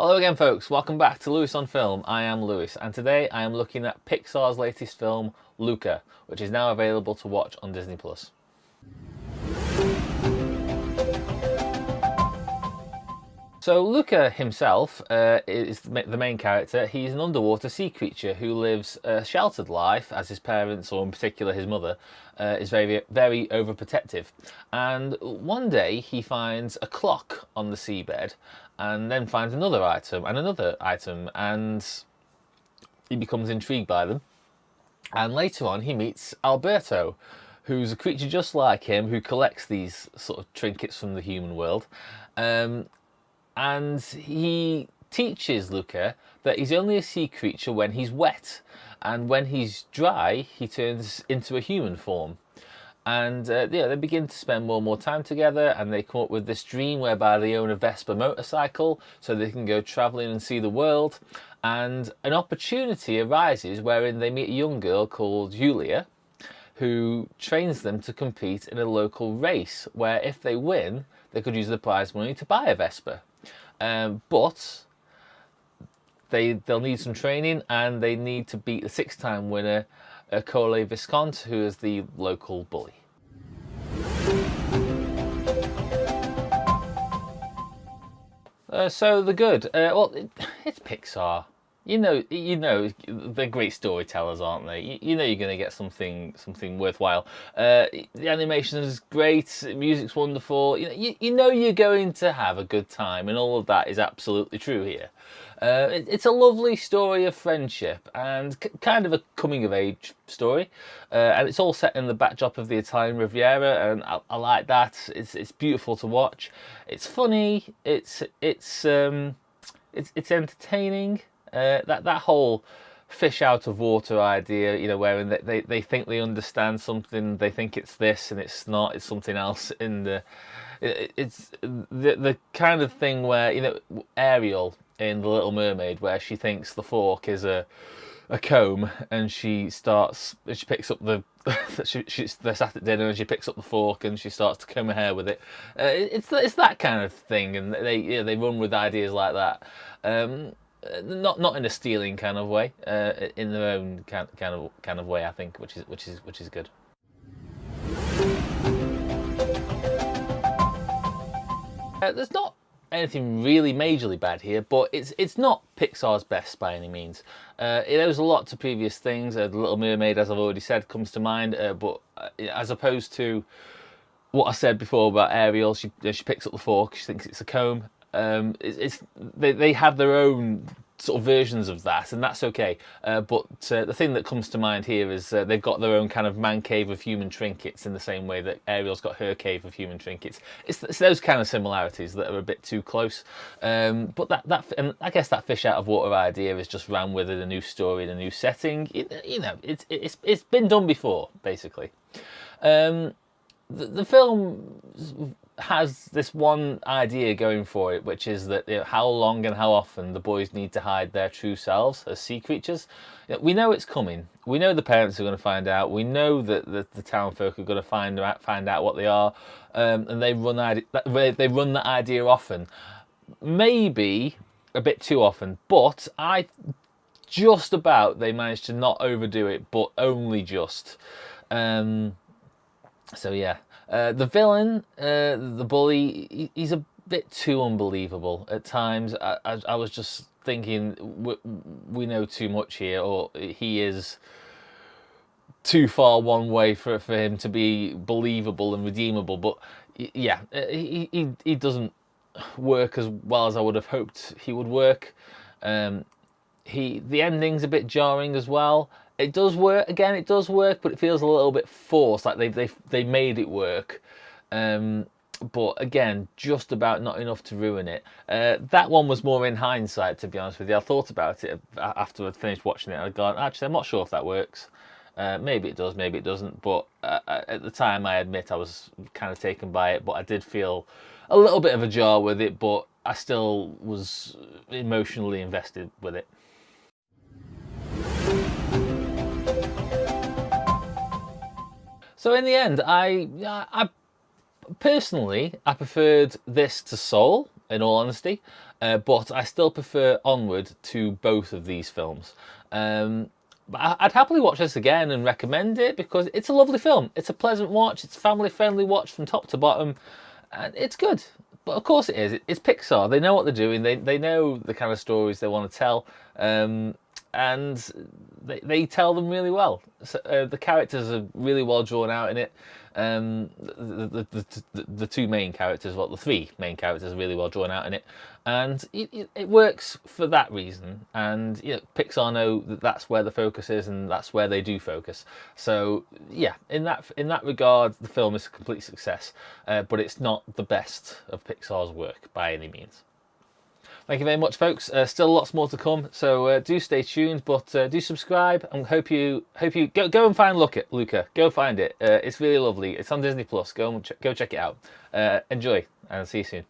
Hello again folks, welcome back to Lewis on Film. I am Lewis and today I am looking at Pixar's latest film, Luca, which is now available to watch on Disney+. So Luca himself is the main character. He's an underwater sea creature who lives a sheltered life as his parents, or in particular his mother, is very, very overprotective. And one day he finds a clock on the seabed and then finds another item and he becomes intrigued by them. And later on he meets Alberto, who's a creature just like him who collects these sort of trinkets from the human world. And he teaches Luca that he's only a sea creature when he's wet, and when he's dry he turns into a human form. And they begin to spend more and more time together, and they come up with this dream whereby they own a Vespa motorcycle so they can go travelling and see the world. And an opportunity arises wherein they meet a young girl called Julia, who trains them to compete in a local race where if they win they could use the prize money to buy a Vespa. But they'll need some training, and they need to beat the six-time winner, Cole Viscount, who is the local bully. So the good. It's Pixar. You know, they're great storytellers, aren't they? You know you're going to get something worthwhile. The animation is great, music's wonderful. You know you're going to have a good time, and all of that is absolutely true here. It's a lovely story of friendship and kind of a coming-of-age story, and it's all set in the backdrop of the Italian Riviera, and I like that. It's beautiful to watch. It's funny. It's entertaining. That whole fish out of water idea, wherein they think they understand something, they think it's this and it's not, it's something else. It's the kind of thing where Ariel in The Little Mermaid, where she thinks the fork is a comb, and she picks up the they're sat at dinner and she picks up the fork and she starts to comb her hair with it. It's that kind of thing, and they run with ideas like that. Not in a stealing kind of way, in their own kind of way, I think, which is good. There's not anything really majorly bad here, but it's not Pixar's best by any means. It owes a lot to previous things. The Little Mermaid, as I've already said, comes to mind, but as opposed to what I said before about Ariel, she picks up the fork, she thinks it's a comb. They have their own sort of versions of that, and that's okay. But the thing that comes to mind here is they've got their own kind of man cave of human trinkets, in the same way that Ariel's got her cave of human trinkets. It's those kind of similarities that are a bit too close. But and I guess that fish out of water idea is just ran with a new story and a new setting. It's been done before, basically. The film has this one idea going for it, which is that how long and how often the boys need to hide their true selves as sea creatures. We know it's coming. We know the parents are going to find out. We know that the town folk are going to find out what they are, and they run that idea often, maybe a bit too often. But just about they managed to not overdo it, but only just. So yeah, the villain, the bully, he's a bit too unbelievable at times. I was just thinking we know too much here, or he is too far one way for him to be believable and redeemable. But yeah, he doesn't work as well as I would have hoped he would work. The ending's a bit jarring as well. It does work, but it feels a little bit forced, like they made it work. But again, just about not enough to ruin it. That one was more in hindsight, to be honest with you. I thought about it after I'd finished watching it, and I'd gone, actually, I'm not sure if that works. Maybe it does, maybe it doesn't. But at the time, I admit I was kind of taken by it, but I did feel a little bit of a jar with it, but I still was emotionally invested with it. So in the end, I personally preferred this to Soul. in all honesty, but I still prefer Onward to both of these films. But I'd happily watch this again and recommend it because it's a lovely film. It's a pleasant watch. It's a family-friendly watch from top to bottom, and it's good. But of course it is. It's Pixar. They know what they're doing. They know the kind of stories they want to tell, and they tell them really well. So, the characters are really well drawn out in it. The two main characters, well, the three main characters are really well drawn out in it, and it works for that reason. And Pixar know that that's where the focus is, and that's where they do focus. So yeah, in that regard, the film is a complete success, but it's not the best of Pixar's work by any means. Thank you very much, folks. Still lots more to come, so do stay tuned. But do subscribe, and hope you go and find Luca. Go find it. It's really lovely. It's on Disney Plus. Go check it out. Enjoy, and see you soon.